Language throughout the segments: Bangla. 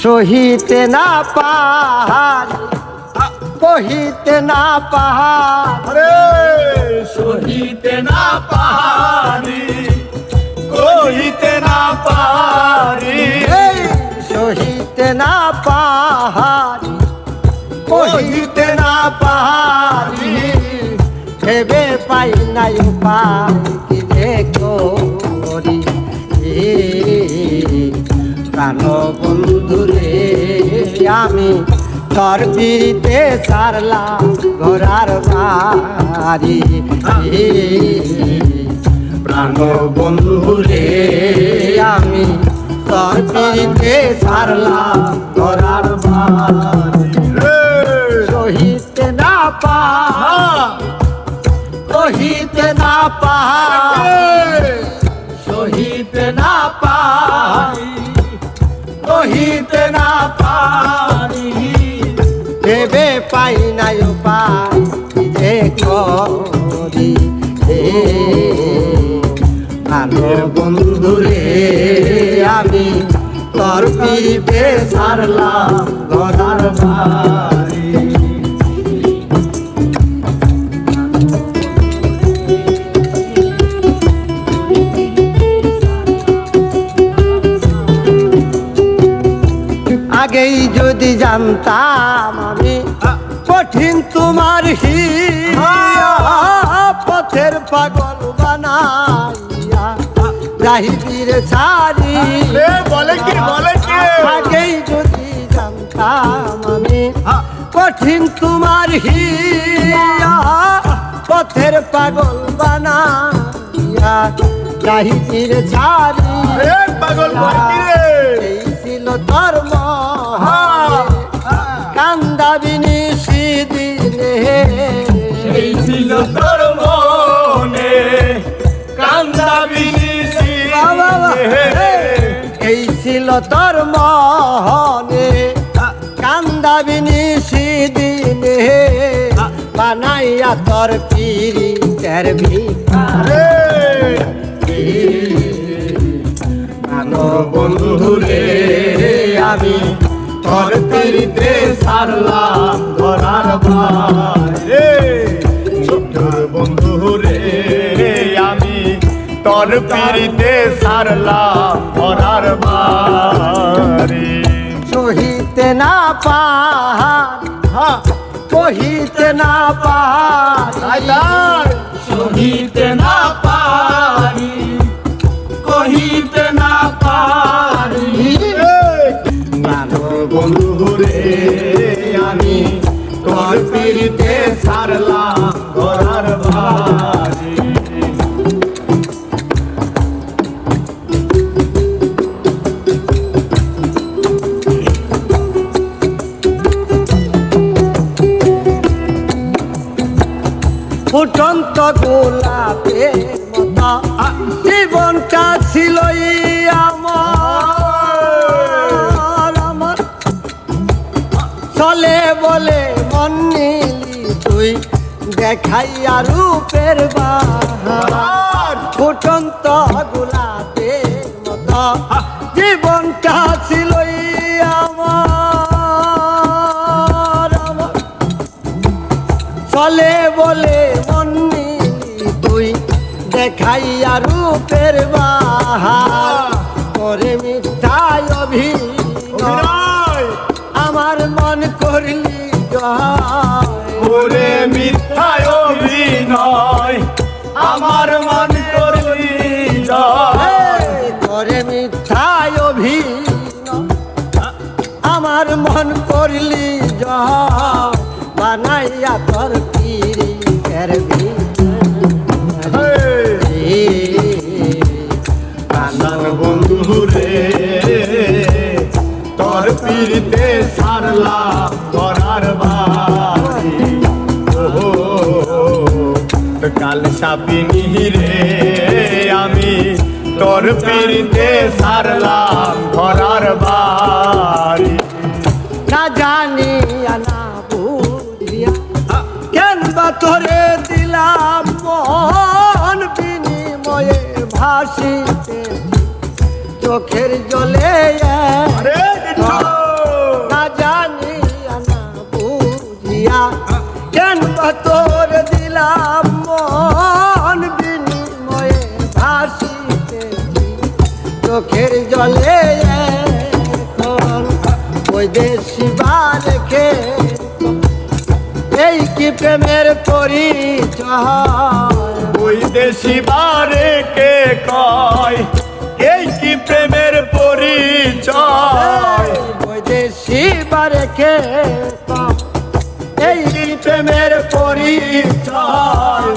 সহিতে না পাহাড় কহিতে না পাহাড় সহিতে না পারি কহিতে না পারি সহিতে না পাহাড় কহিতে না পাহাড়ি ভেবে পাই নাই উপায় কি যে করি প্রাণ বন্ধুরে আমি তোর পিড়িতে সারলাম ঘোরার বাড়ি প্রাণ বন্ধুরে আমি তোর পিড়িতে সারলাম ঘোরার বাড়ি সহিতে না পাহাড় কহিতে না পাহাড় সহিতে না পারি কহিতে না পারি ভেবে পাই নাই উপায় কি যে করি ভালো বন্ধুরে আমি তোর পিড়িতে সারলাম ঘোরার বাড়ি আগেই যদি জানতাম আমি কঠিন তোমার হিয়া পথের পাগল বানাইয়া যাহিদির সারি বলে কি আগেই যদি জানতাম আমি কঠিন তোমার হিয়া পথের পাগল বানাইয়া যাহিদির সারি পাগল এই ছিল তোর কান্দাবিনী সিদিনে এই ছিল তোর মনে কান্দাবিনী এই ছিল তোর মনে কান্দাবিনী সিদিনে বানাইয়া তোর পিরিতের ভিখারে বন্ধুরে আমি তোর পিড়িতে সারলাম ঘোরার বাড়ি বন্ধুরে আমি তোর পিড়িতে সারলাম ঘোরার বাড়ি সহিতে না পাহাড় কহিতে না পাহাড় সহিতে না পারি কহিতে না পারি বন্ধুরে আমি তোর পিড়িতে সারলাম ঘোরার বাড়ি ফুটন্ত গোলাপের মতো জীবনটা ছিল আমার চলে বলে মন নিলি তুই দেখাইয়া রূপের বাহার ফুটন্ত গোলাপের মতো জীবনটা ছিল আমার চলে বলে মন নিলি তুই দেখাইয়া রূপের বাহার করে মিথ্যায় অভিনয় আমার মন করলি ওরে মিথ্যায় অভিনয় আমার মন করলি করে মিথ্যায় অভিনয় আমার মন করলি বানাইয়া তোর পিরিতের বন্ধুরে তোর পিড়িতে সারলাম ঘোরার বাড়ি কাল সাপিনী রে আমি তোর পিড়িতে সারলাম ঘোরার বাড়ি না জানিয়া না বুঝিয়া কেন বা তোরে দিলাম মন বিনিময়ে ভাসিতে চোখের জলে বৈদেশি বালকে এই কি প্রেমের পরিচয় বৈদেশি বারে কে কয় এই কি প্রেমের পরিচয় বৈদেশি বালকে এই কি প্রেমের পরিচয়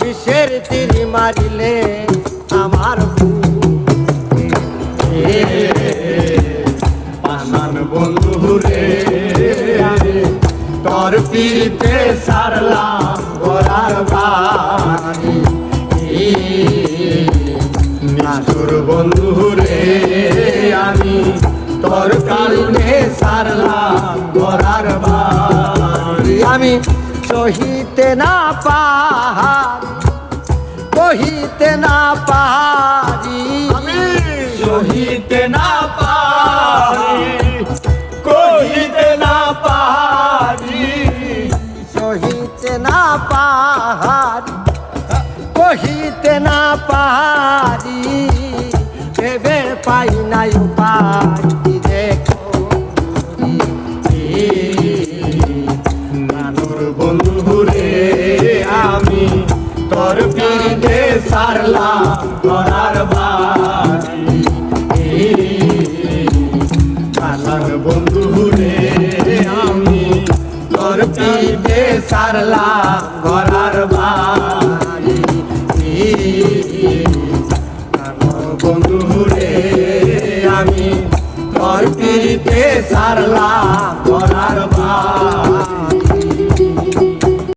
বিষের তীর মারিলে আমার পাশান বন্ধু রে তোর পিড়িতে সারলাম ঘোরার বাড়ি নিষ্ঠুর বন্ধু রে আমি তোর কারণে সারলাম ঘোরার বাড়ি আমি সহিতে না পাহাড় কহিতে না পারি সহিতে না পারি কহিতে না পারি সহিতে না পাহাড়ি কহিতে না পারি ভেবে পাই নাই উপায় দেখো নানুর বন্ধু রে আমি তোর পিড়িতে সারলাম ঘোরার বাড়ি পাশান বন্ধু রে আমি তোর পিড়িতে সারলাম ঘোরার বাড়ি বন্ধু রে আমি তোর পিড়িতে সারলাম ঘোরার